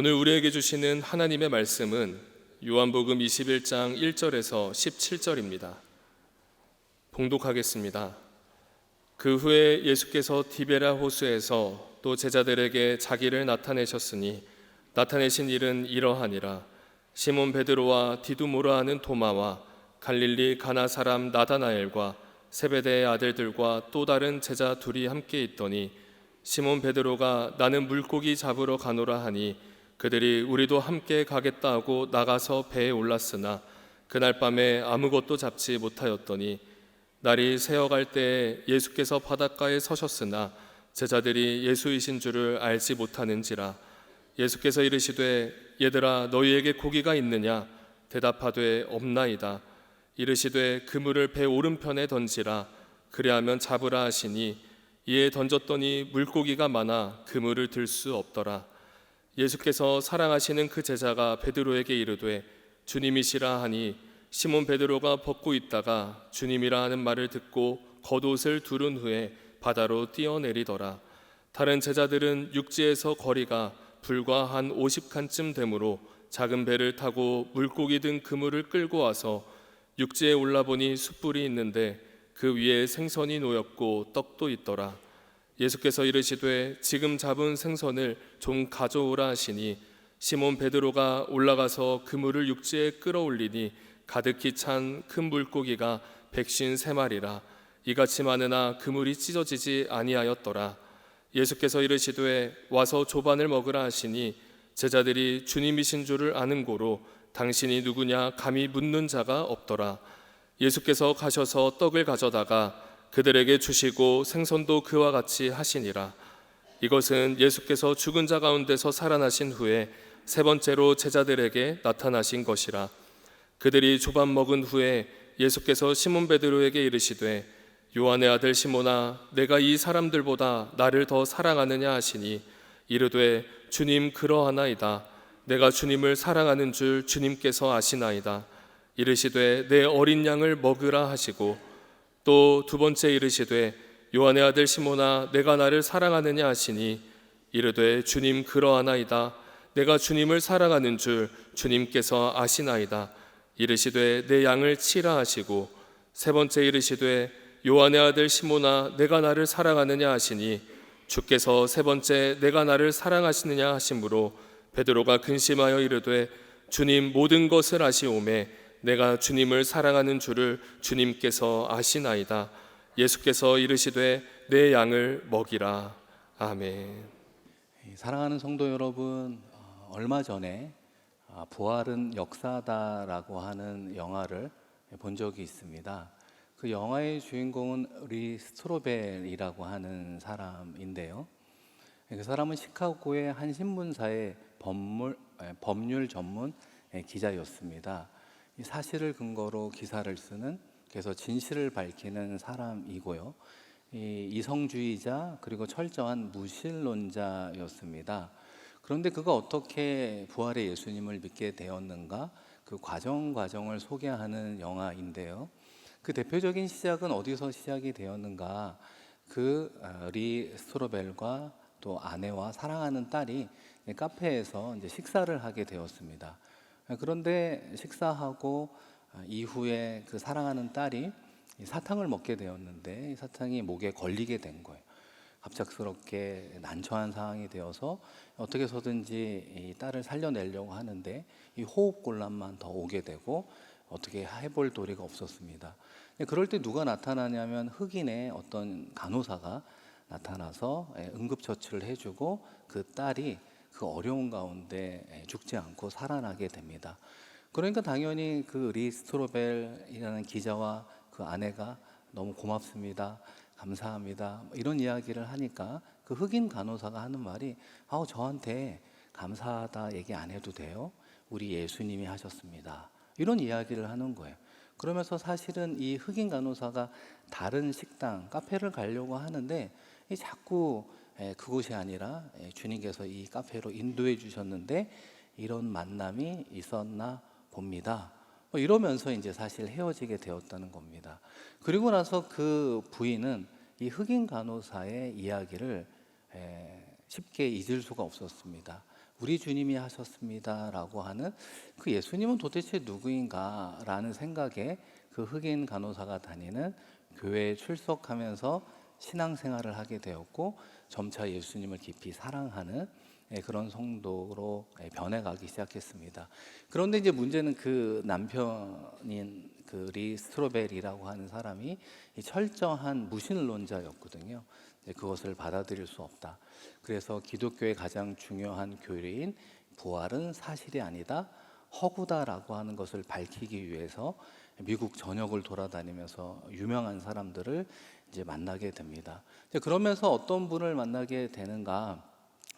오늘 우리에게 주시는 하나님의 말씀은 요한복음 21장 1절에서 17절입니다. 봉독하겠습니다. 그 후에 예수께서 디베랴 호수에서 또 제자들에게 자기를 나타내셨으니 나타내신 일은 이러하니라. 시몬 베드로와 디두모라 하는 도마와 갈릴리 가나 사람 나다나엘과 세베대의 아들들과 또 다른 제자 둘이 함께 있더니 시몬 베드로가 나는 물고기 잡으러 가노라 하니 그들이 우리도 함께 가겠다 하고 나가서 배에 올랐으나 그날 밤에 아무것도 잡지 못하였더니 날이 새어갈 때에 예수께서 바닷가에 서셨으나 제자들이 예수이신 줄을 알지 못하는지라. 예수께서 이르시되 얘들아 너희에게 고기가 있느냐? 대답하되 없나이다. 이르시되 그물을 배 오른편에 던지라. 그리하면 잡으라 하시니 이에 던졌더니 물고기가 많아 그물을 들 수 없더라. 예수께서 사랑하시는 그 제자가 베드로에게 이르되 주님이시라 하니 시몬 베드로가 벗고 있다가 주님이라 하는 말을 듣고 겉옷을 두른 후에 바다로 뛰어내리더라. 다른 제자들은 육지에서 거리가 불과 한 50칸쯤 되므로 작은 배를 타고 물고기 든 그물을 끌고 와서 육지에 올라보니 숯불이 있는데 그 위에 생선이 놓였고 떡도 있더라. 예수께서 이르시되 지금 잡은 생선을 좀 가져오라 하시니 시몬 베드로가 올라가서 그물을 육지에 끌어올리니 가득히 찬 큰 물고기가 153마리라. 이같이 많으나 그물이 찢어지지 아니하였더라. 예수께서 이르시되 와서 조반을 먹으라 하시니 제자들이 주님이신 줄을 아는 고로 당신이 누구냐 감히 묻는 자가 없더라. 예수께서 가셔서 떡을 가져다가 그들에게 주시고 생선도 그와 같이 하시니라. 이것은 예수께서 죽은 자 가운데서 살아나신 후에 세 번째로 제자들에게 나타나신 것이라. 그들이 조반 먹은 후에 예수께서 시몬 베드로에게 이르시되 요한의 아들 시몬아 내가 이 사람들보다 나를 더 사랑하느냐 하시니 이르되 주님 그러하나이다. 내가 주님을 사랑하는 줄 주님께서 아시나이다. 이르시되 내 어린 양을 먹으라 하시고 또 두 번째 이르시되 요한의 아들 시몬아 내가 나를 사랑하느냐 하시니 이르되 주님 그러하나이다. 내가 주님을 사랑하는 줄 주님께서 아시나이다. 이르시되 내 양을 치라 하시고 세 번째 이르시되 요한의 아들 시몬아 내가 나를 사랑하느냐 하시니 주께서 세 번째 내가 나를 사랑하시느냐 하심으로 베드로가 근심하여 이르되 주님 모든 것을 아시오매 내가 주님을 사랑하는 줄을 주님께서 아시나이다. 예수께서 이르시되 내 양을 먹이라. 아멘. 사랑하는 성도 여러분, 얼마 전에 부활은 역사다라고 하는 영화를 본 적이 있습니다. 그 영화의 주인공은 리 스트로벨이라고 하는 사람인데요. 그 사람은 시카고의 한 신문사의 법률 전문 기자였습니다. 이 사실을 근거로 기사를 쓰는, 그래서 진실을 밝히는 사람이고요. 이성주의자 그리고 철저한 무신론자였습니다. 그런데 그가 어떻게 부활의 예수님을 믿게 되었는가, 그 과정을 소개하는 영화인데요. 그 대표적인 시작은 어디서 시작이 되었는가, 리 스트로벨과 또 아내와 사랑하는 딸이 카페에서 이제 식사를 하게 되었습니다. 그런데 식사하고 이후에 그 사랑하는 딸이 사탕을 먹게 되었는데 이 사탕이 목에 걸리게 된 거예요. 갑작스럽게 난처한 상황이 되어서 어떻게 해서든지 이 딸을 살려내려고 하는데 이 호흡곤란만 더 오게 되고 어떻게 해볼 도리가 없었습니다. 그럴 때 누가 나타나냐면 흑인의 어떤 간호사가 나타나서 응급처치를 해주고 그 딸이 그 어려운 가운데 죽지 않고 살아나게 됩니다. 그러니까 당연히 그 리 스트로벨이라는 기자와 그 아내가 너무 고맙습니다, 감사합니다 이런 이야기를 하니까 그 흑인 간호사가 하는 말이 저한테 감사하다 얘기 안 해도 돼요? 우리 예수님이 하셨습니다. 이런 이야기를 하는 거예요. 그러면서 사실은 이 흑인 간호사가 다른 식당, 카페를 가려고 하는데 자꾸 그곳이 아니라 주님께서 이 카페로 인도해 주셨는데 이런 만남이 있었나 봅니다. 이러면서 이제 사실 헤어지게 되었다는 겁니다. 그리고 나서 그 부인은 이 흑인 간호사의 이야기를 쉽게 잊을 수가 없었습니다. 우리 주님이 하셨습니다라고 하는 그 예수님은 도대체 누구인가라는 생각에 그 흑인 간호사가 다니는 교회에 출석하면서 신앙생활을 하게 되었고 점차 예수님을 깊이 사랑하는 그런 성도로 변해가기 시작했습니다. 그런데 이제 문제는 그 남편인 그 리 스트로벨이라고 하는 사람이 이 철저한 무신론자였거든요. 그것을 받아들일 수 없다. 그래서 기독교의 가장 중요한 교리인 부활은 사실이 아니다, 허구다라고 하는 것을 밝히기 위해서 미국 전역을 돌아다니면서 유명한 사람들을 이제 만나게 됩니다. 그러면서 어떤 분을 만나게 되는가?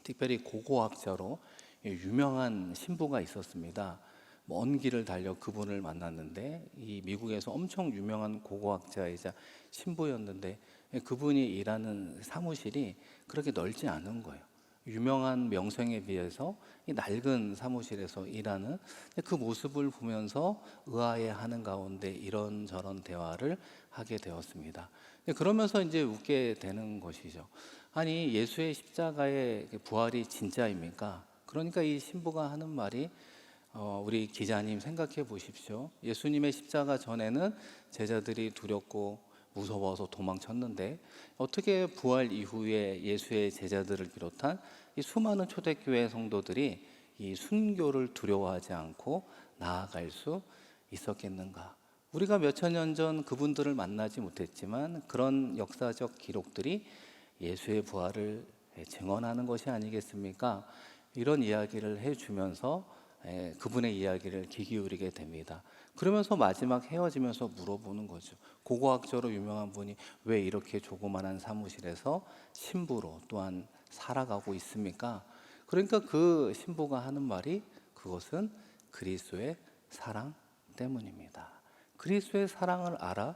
특별히 고고학자로 유명한 신부가 있었습니다. 먼 길을 달려 그분을 만났는데 이 미국에서 엄청 유명한 고고학자이자 신부였는데 그분이 일하는 사무실이 그렇게 넓지 않은 거예요. 유명한 명성에 비해서 이 낡은 사무실에서 일하는 그 모습을 보면서 의아해하는 가운데 이런저런 대화를 하게 되었습니다. 그러면서 이제 웃게 되는 것이죠. 아니, 예수의 십자가의 부활이 진짜입니까? 그러니까 이 신부가 하는 말이 우리 기자님 생각해 보십시오. 예수님의 십자가 전에는 제자들이 두렵고 무서워서 도망쳤는데 어떻게 부활 이후에 예수의 제자들을 비롯한 이 수많은 초대교회 성도들이 이 순교를 두려워하지 않고 나아갈 수 있었겠는가? 우리가 몇천 년 전 그분들을 만나지 못했지만 그런 역사적 기록들이 예수의 부활을 증언하는 것이 아니겠습니까? 이런 이야기를 해주면서 그분의 이야기를 귀 기울이게 됩니다. 그러면서 마지막 헤어지면서 물어보는 거죠. 고고학자로 유명한 분이 왜 이렇게 조그만한 사무실에서 신부로 또한 살아가고 있습니까? 그러니까 그 신부가 하는 말이 그것은 그리스도의 사랑 때문입니다. 그리스도의 사랑을 알아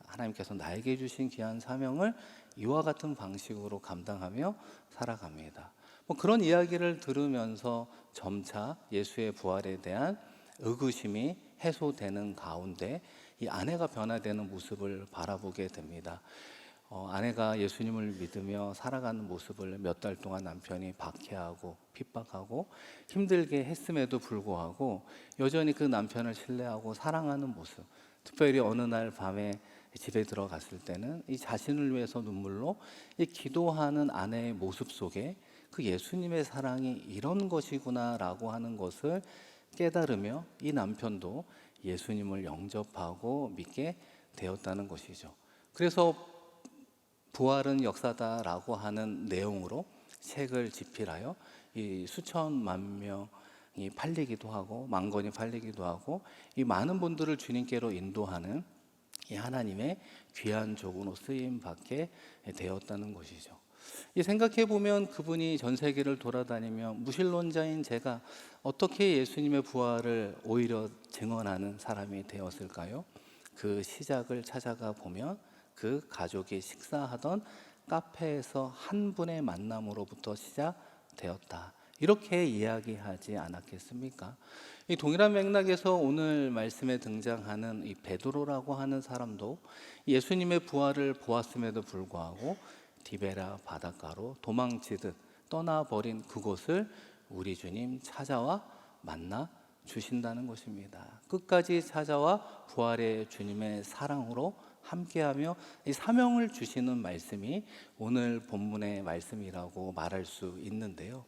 하나님께서 나에게 주신 귀한 사명을 이와 같은 방식으로 감당하며 살아갑니다. 그런 이야기를 들으면서 점차 예수의 부활에 대한 의구심이 해소되는 가운데 이 아내가 변화되는 모습을 바라보게 됩니다. 아내가 예수님을 믿으며 살아가는 모습을 몇 달 동안 남편이 박해하고 핍박하고 힘들게 했음에도 불구하고 여전히 그 남편을 신뢰하고 사랑하는 모습, 특별히 어느 날 밤에 집에 들어갔을 때는 이 자신을 위해서 눈물로 이 기도하는 아내의 모습 속에 그 예수님의 사랑이 이런 것이구나라고 하는 것을 깨달으며 이 남편도 예수님을 영접하고 믿게 되었다는 것이죠. 그래서 부활은 역사다라고 하는 내용으로 책을 집필하여 이 수천만 명이 팔리기도 하고 만 권이 팔리기도 하고 이 많은 분들을 주님께로 인도하는 이 하나님의 귀한 종으로 쓰임 받게 되었다는 것이죠. 생각해 보면 그분이 전 세계를 돌아다니며 무신론자인 제가 어떻게 예수님의 부활을 오히려 증언하는 사람이 되었을까요? 그 시작을 찾아가 보면 그 가족이 식사하던 카페에서 한 분의 만남으로부터 시작되었다. 이렇게 이야기하지 않았겠습니까? 이 동일한 맥락에서 오늘 말씀에 등장하는 이 베드로라고 하는 사람도 예수님의 부활을 보았음에도 불구하고 디베라 바닷가로 도망치듯 떠나버린 그곳을 우리 주님 찾아와 만나 주신다는 것입니다. 끝까지 찾아와 부활의 주님의 사랑으로 함께하며 이 사명을 주시는 말씀이 오늘 본문의 말씀이라고 말할 수 있는데요.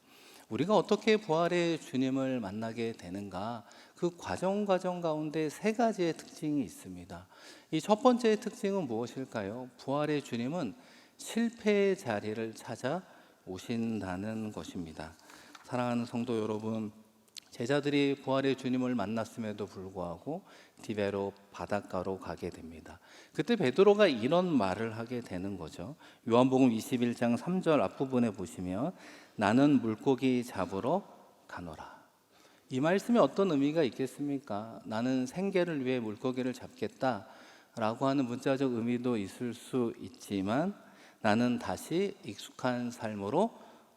우리가 어떻게 부활의 주님을 만나게 되는가? 그 과정 가운데 세 가지의 특징이 있습니다. 이 첫 번째 특징은 무엇일까요? 부활의 주님은 실패의 자리를 찾아 오신다는 것입니다. 사랑하는 성도 여러분, 제자들이 부활의 주님을 만났음에도 불구하고 디베로 바닷가로 가게 됩니다. 그때 베드로가 이런 말을 하게 되는 거죠. 요한복음 21장 3절 앞부분에 보시면 나는 물고기 잡으러 가노라. 이 말씀에 어떤 의미가 있겠습니까? 나는 생계를 위해 물고기를 잡겠다라고 하는 문자적 의미도 있을 수 있지만 나는 다시 익숙한 삶으로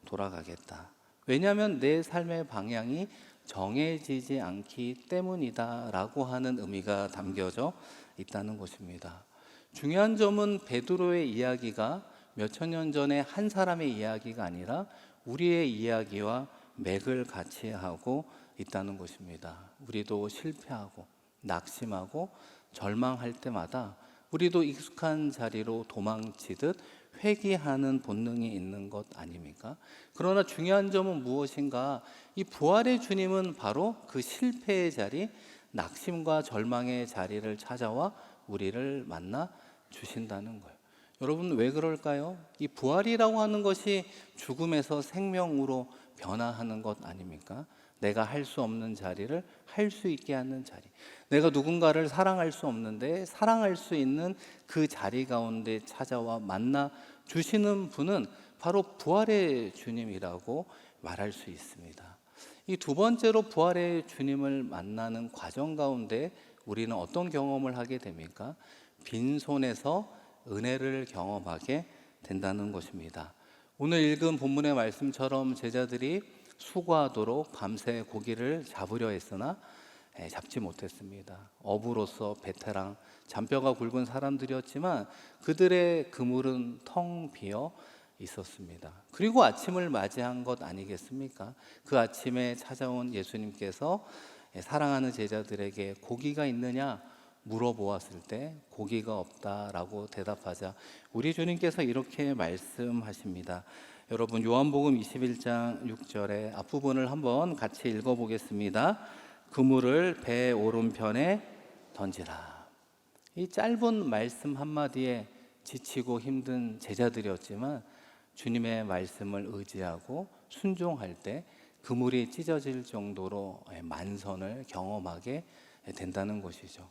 돌아가겠다. 왜냐하면 내 삶의 방향이 정해지지 않기 때문이다라고 하는 의미가 담겨져 있다는 것입니다. 중요한 점은 베드로의 이야기가 몇천 년 전에 한 사람의 이야기가 아니라 우리의 이야기와 맥을 같이 하고 있다는 것입니다. 우리도 실패하고 낙심하고 절망할 때마다 우리도 익숙한 자리로 도망치듯 회귀하는 본능이 있는 것 아닙니까? 그러나 중요한 점은 무엇인가? 이 부활의 주님은 바로 그 실패의 자리, 낙심과 절망의 자리를 찾아와 우리를 만나 주신다는 거예요. 여러분, 왜 그럴까요? 이 부활이라고 하는 것이 죽음에서 생명으로 변화하는 것 아닙니까? 내가 할 수 없는 자리를 할 수 있게 하는 자리. 내가 누군가를 사랑할 수 없는데 사랑할 수 있는 그 자리 가운데 찾아와 만나 주시는 분은 바로 부활의 주님이라고 말할 수 있습니다. 이 두 번째로 부활의 주님을 만나는 과정 가운데 우리는 어떤 경험을 하게 됩니까? 빈손에서 은혜를 경험하게 된다는 것입니다. 오늘 읽은 본문의 말씀처럼 제자들이 수고하도록 밤새 고기를 잡으려 했으나 잡지 못했습니다. 어부로서 베테랑, 잔뼈가 굵은 사람들이었지만 그들의 그물은 텅 비어 있었습니다. 그리고 아침을 맞이한 것 아니겠습니까? 그 아침에 찾아온 예수님께서 사랑하는 제자들에게 고기가 있느냐 물어보았을 때 고기가 없다라고 대답하자 우리 주님께서 이렇게 말씀하십니다. 여러분, 요한복음 21장 6절의 앞부분을 한번 같이 읽어보겠습니다. 그물을 배 오른편에 던지라. 이 짧은 말씀 한마디에 지치고 힘든 제자들이었지만 주님의 말씀을 의지하고 순종할 때 그물이 찢어질 정도로 만선을 경험하게 된다는 것이죠.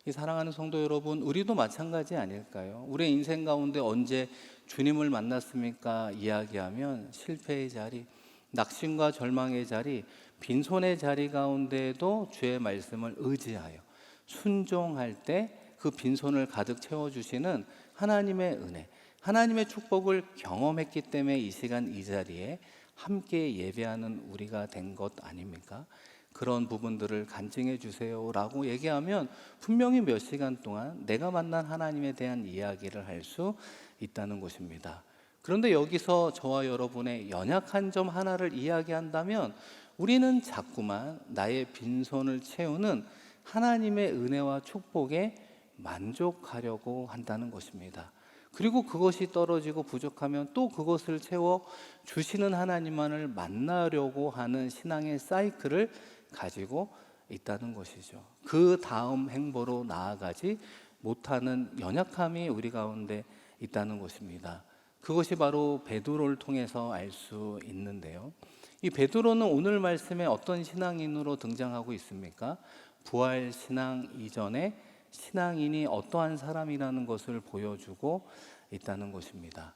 이 사랑하는 성도 여러분, 우리도 마찬가지 아닐까요? 우리의 인생 가운데 언제 주님을 만났습니까? 이야기하면 실패의 자리, 낙심과 절망의 자리, 빈손의 자리 가운데에도 주의 말씀을 의지하여 순종할 때 그 빈손을 가득 채워주시는 하나님의 은혜, 하나님의 축복을 경험했기 때문에 이 시간 이 자리에 함께 예배하는 우리가 된 것 아닙니까? 그런 부분들을 간증해 주세요라고 얘기하면 분명히 몇 시간 동안 내가 만난 하나님에 대한 이야기를 할 수 있다는 것입니다. 그런데 여기서 저와 여러분의 연약한 점 하나를 이야기한다면 우리는 자꾸만 나의 빈손을 채우는 하나님의 은혜와 축복에 만족하려고 한다는 것입니다. 그리고 그것이 떨어지고 부족하면 또 그것을 채워 주시는 하나님만을 만나려고 하는 신앙의 사이클을 가지고 있다는 것이죠. 그 다음 행보로 나아가지 못하는 연약함이 우리 가운데 있다는 것입니다. 그것이 바로 베드로를 통해서 알 수 있는데요. 이 베드로는 오늘 말씀에 어떤 신앙인으로 등장하고 있습니까? 부활 신앙 이전에 신앙인이 어떠한 사람이라는 것을 보여주고 있다는 것입니다.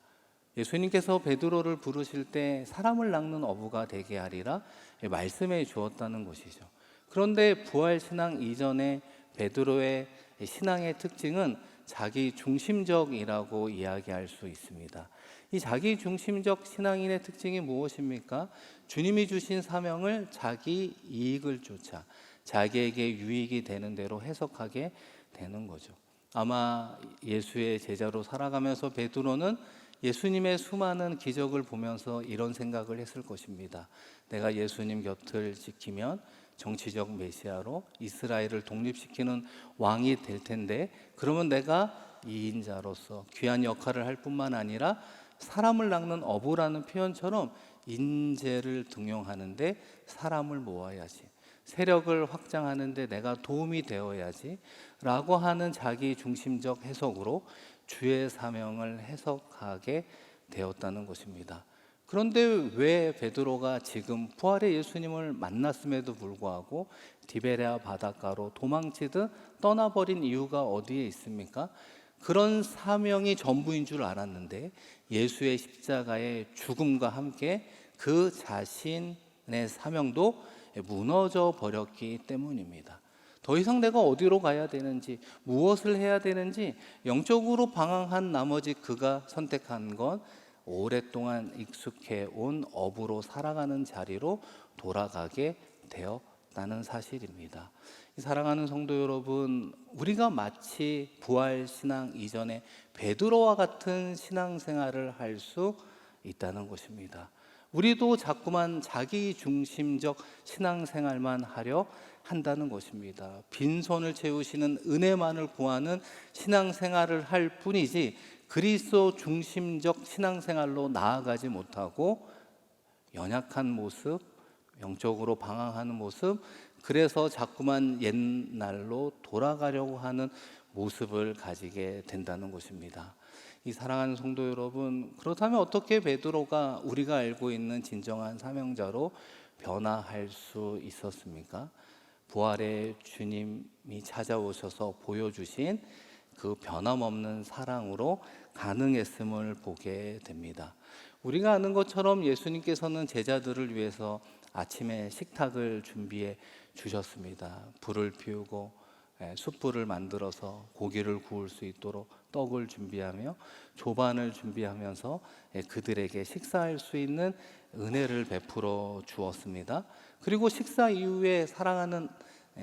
예수님께서 베드로를 부르실 때 사람을 낚는 어부가 되게 하리라 말씀해 주었다는 것이죠. 그런데 부활 신앙 이전에 베드로의 신앙의 특징은 자기 중심적이라고 이야기할 수 있습니다. 이 자기 중심적 신앙인의 특징이 무엇입니까? 주님이 주신 사명을 자기 이익을 쫓아 자기에게 유익이 되는 대로 해석하게 되는 거죠. 아마 예수의 제자로 살아가면서 베드로는 예수님의 수많은 기적을 보면서 이런 생각을 했을 것입니다. 내가 예수님 곁을 지키면 정치적 메시아로 이스라엘을 독립시키는 왕이 될 텐데 그러면 내가 이인자로서 귀한 역할을 할 뿐만 아니라 사람을 낚는 어부라는 표현처럼 인재를 등용하는데 사람을 모아야지, 세력을 확장하는데 내가 도움이 되어야지 라고 하는 자기 중심적 해석으로 주의 사명을 해석하게 되었다는 것입니다. 그런데 왜 베드로가 지금 부활의 예수님을 만났음에도 불구하고 디베랴 바닷가로 도망치듯 떠나버린 이유가 어디에 있습니까? 그런 사명이 전부인 줄 알았는데 예수의 십자가의 죽음과 함께 그 자신의 사명도 무너져 버렸기 때문입니다. 더 이상 내가 어디로 가야 되는지, 무엇을 해야 되는지 영적으로 방황한 나머지 그가 선택한 건 오랫동안 익숙해 온 어부로 살아가는 자리로 돌아가게 되었다는 사실입니다. 사랑하는 성도 여러분, 우리가 마치 부활 신앙 이전에 베드로와 같은 신앙생활을 할 수 있다는 것입니다. 우리도 자꾸만 자기 중심적 신앙생활만 하려 한다는 것입니다. 빈손을 채우시는 은혜만을 구하는 신앙생활을 할 뿐이지 그리스도 중심적 신앙생활로 나아가지 못하고 연약한 모습, 영적으로 방황하는 모습, 그래서 자꾸만 옛날로 돌아가려고 하는 모습을 가지게 된다는 것입니다. 이 사랑하는 성도 여러분, 그렇다면 어떻게 베드로가 우리가 알고 있는 진정한 사명자로 변화할 수 있었습니까? 부활의 주님이 찾아오셔서 보여주신 그 변함없는 사랑으로 가능했음을 보게 됩니다. 우리가 아는 것처럼 예수님께서는 제자들을 위해서 아침에 식탁을 준비해 주셨습니다. 불을 피우고 숯불을 만들어서 고기를 구울 수 있도록 떡을 준비하며 조반을 준비하면서 그들에게 식사할 수 있는 은혜를 베풀어 주었습니다. 그리고 식사 이후에 사랑하는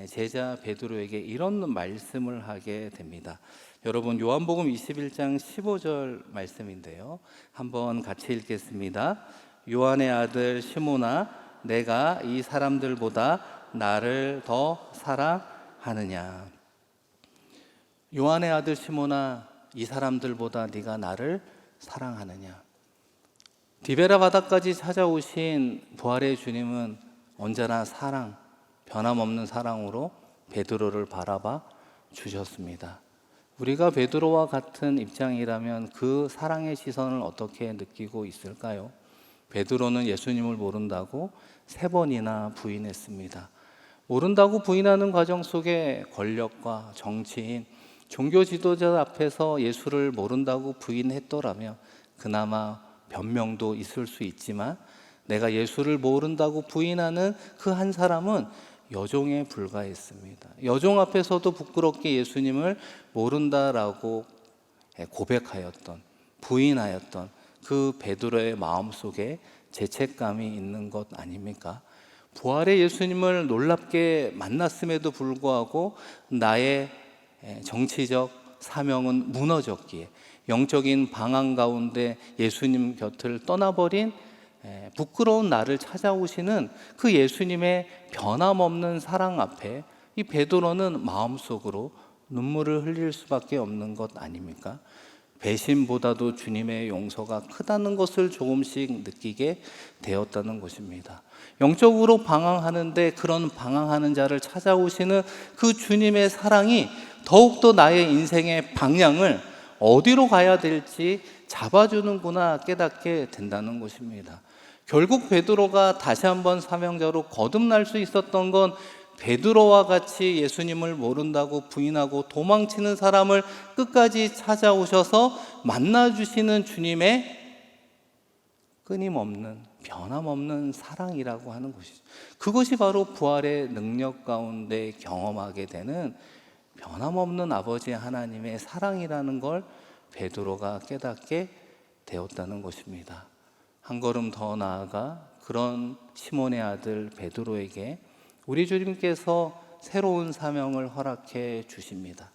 제자 베드로에게 이런 말씀을 하게 됩니다. 여러분, 요한복음 21장 15절 말씀인데요, 한번 같이 읽겠습니다. 요한의 아들 시몬아, 내가 이 사람들보다 나를 더 사랑하느냐. 요한의 아들 시몬아, 이 사람들보다 네가 나를 사랑하느냐. 디베라 바다까지 찾아오신 부활의 주님은 언제나 사랑, 변함없는 사랑으로 베드로를 바라봐 주셨습니다. 우리가 베드로와 같은 입장이라면 그 사랑의 시선을 어떻게 느끼고 있을까요? 베드로는 예수님을 모른다고 3번이나 부인했습니다. 모른다고 부인하는 과정 속에 권력과 정치인, 종교 지도자 앞에서 예수를 모른다고 부인했더라면 그나마 변명도 있을 수 있지만, 내가 예수를 모른다고 부인하는 그 한 사람은 여종에 불과했습니다. 여종 앞에서도 부끄럽게 예수님을 모른다라고 고백하였던, 부인하였던 그 베드로의 마음속에 죄책감이 있는 것 아닙니까? 부활의 예수님을 놀랍게 만났음에도 불구하고 나의 정치적 사명은 무너졌기에, 영적인 방황 가운데 예수님 곁을 떠나버린 부끄러운 나를 찾아오시는 그 예수님의 변함없는 사랑 앞에 이 베드로는 마음속으로 눈물을 흘릴 수밖에 없는 것 아닙니까? 배신보다도 주님의 용서가 크다는 것을 조금씩 느끼게 되었다는 것입니다. 영적으로 방황하는데 그런 방황하는 자를 찾아오시는 그 주님의 사랑이 더욱더 나의 인생의 방향을 어디로 가야 될지 잡아주는구나 깨닫게 된다는 것입니다. 결국 베드로가 다시 한번 사명자로 거듭날 수 있었던 건 베드로와 같이 예수님을 모른다고 부인하고 도망치는 사람을 끝까지 찾아오셔서 만나주시는 주님의 끊임없는 변함없는 사랑이라고 하는 것이죠. 그것이 바로 부활의 능력 가운데 경험하게 되는 변함없는 아버지 하나님의 사랑이라는 걸 베드로가 깨닫게 되었다는 것입니다. 한 걸음 더 나아가 그런 시몬의 아들 베드로에게 우리 주님께서 새로운 사명을 허락해 주십니다.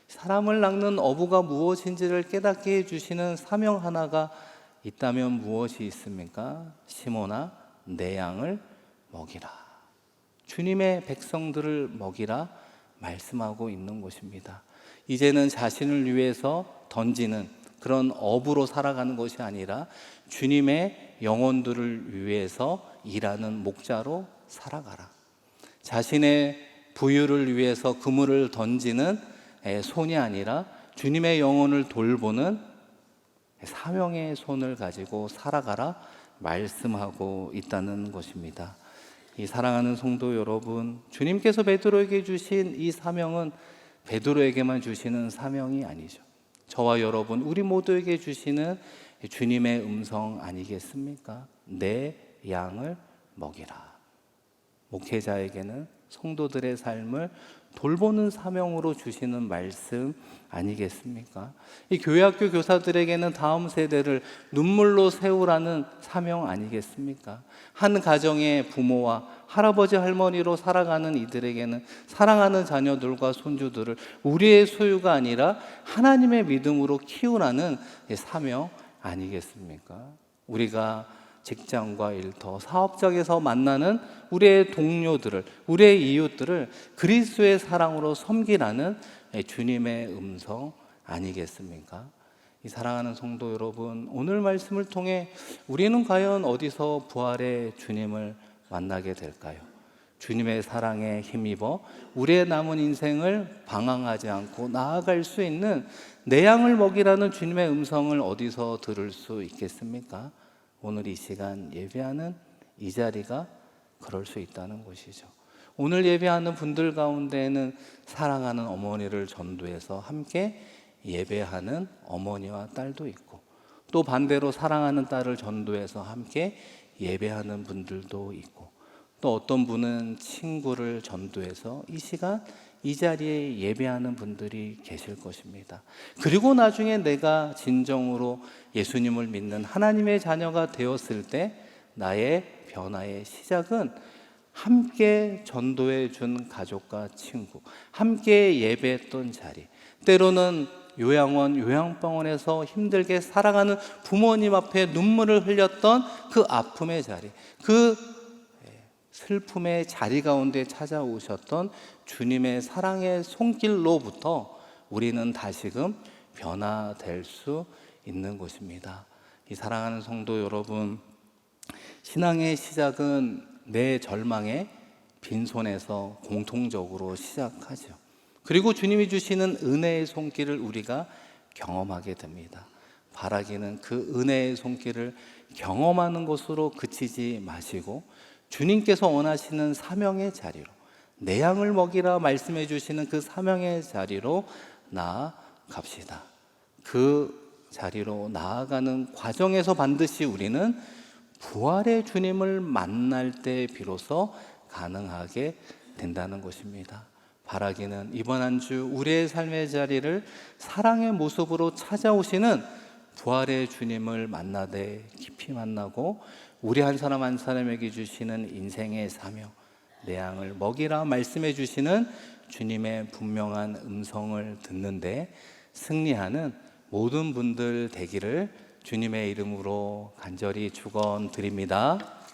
사람을 낚는 어부가 무엇인지를 깨닫게 해주시는 사명 하나가 있다면 무엇이 있습니까? 시몬아, 내 양을 먹이라. 주님의 백성들을 먹이라 말씀하고 있는 것입니다. 이제는 자신을 위해서 던지는 그런 어부로 살아가는 것이 아니라 주님의 영혼들을 위해서 일하는 목자로 살아가라. 자신의 부유를 위해서 그물을 던지는 손이 아니라 주님의 영혼을 돌보는 사명의 손을 가지고 살아가라 말씀하고 있다는 것입니다. 이 사랑하는 성도 여러분, 주님께서 베드로에게 주신 이 사명은 베드로에게만 주시는 사명이 아니죠. 저와 여러분, 우리 모두에게 주시는 주님의 음성 아니겠습니까? 내 양을 먹이라. 목회자에게는 성도들의 삶을 돌보는 사명으로 주시는 말씀 아니겠습니까? 이 교회학교 교사들에게는 다음 세대를 눈물로 세우라는 사명 아니겠습니까? 한 가정의 부모와 할아버지 할머니로 살아가는 이들에게는 사랑하는 자녀들과 손주들을 우리의 소유가 아니라 하나님의 믿음으로 키우라는 사명 아니겠습니까? 우리가 직장과 일터, 사업장에서 만나는 우리의 동료들을, 우리의 이웃들을 그리스도의 사랑으로 섬기라는 주님의 음성 아니겠습니까? 이 사랑하는 성도 여러분, 오늘 말씀을 통해 우리는 과연 어디서 부활의 주님을 만나게 될까요? 주님의 사랑에 힘입어 우리의 남은 인생을 방황하지 않고 나아갈 수 있는 내 양을 먹이라는 주님의 음성을 어디서 들을 수 있겠습니까? 오늘 이 시간 예배하는 이 자리가 그럴 수 있다는 것이죠. 오늘 예배하는 분들 가운데에는 사랑하는 어머니를 전도해서 함께 예배하는 어머니와 딸도 있고, 또 반대로 사랑하는 딸을 전도해서 함께 예배하는 분들도 있고, 또 어떤 분은 친구를 전도해서 이 시간 이 자리에 예배하는 분들이 계실 것입니다. 그리고 나중에 내가 진정으로 예수님을 믿는 하나님의 자녀가 되었을 때 나의 변화의 시작은 함께 전도해 준 가족과 친구, 함께 예배했던 자리, 때로는 요양원, 요양병원에서 힘들게 살아가는 부모님 앞에 눈물을 흘렸던 그 아픔의 자리, 그 슬픔의 자리 가운데 찾아오셨던 주님의 사랑의 손길로부터 우리는 다시금 변화될 수 있는 것입니다. 이 사랑하는 성도 여러분, 신앙의 시작은 내 절망의 빈손에서 공통적으로 시작하죠. 그리고 주님이 주시는 은혜의 손길을 우리가 경험하게 됩니다. 바라기는 그 은혜의 손길을 경험하는 것으로 그치지 마시고 주님께서 원하시는 사명의 자리로, 내 양을 먹이라 말씀해 주시는 그 사명의 자리로 나아갑시다. 그 자리로 나아가는 과정에서 반드시 우리는 부활의 주님을 만날 때 비로소 가능하게 된다는 것입니다. 바라기는 이번 한 주 우리의 삶의 자리를 사랑의 모습으로 찾아오시는 부활의 주님을 만나되 깊이 만나고, 우리 한 사람 한 사람에게 주시는 인생의 사명, 내 양을 먹이라 말씀해 주시는 주님의 분명한 음성을 듣는데 승리하는 모든 분들 되기를 주님의 이름으로 간절히 축원드립니다.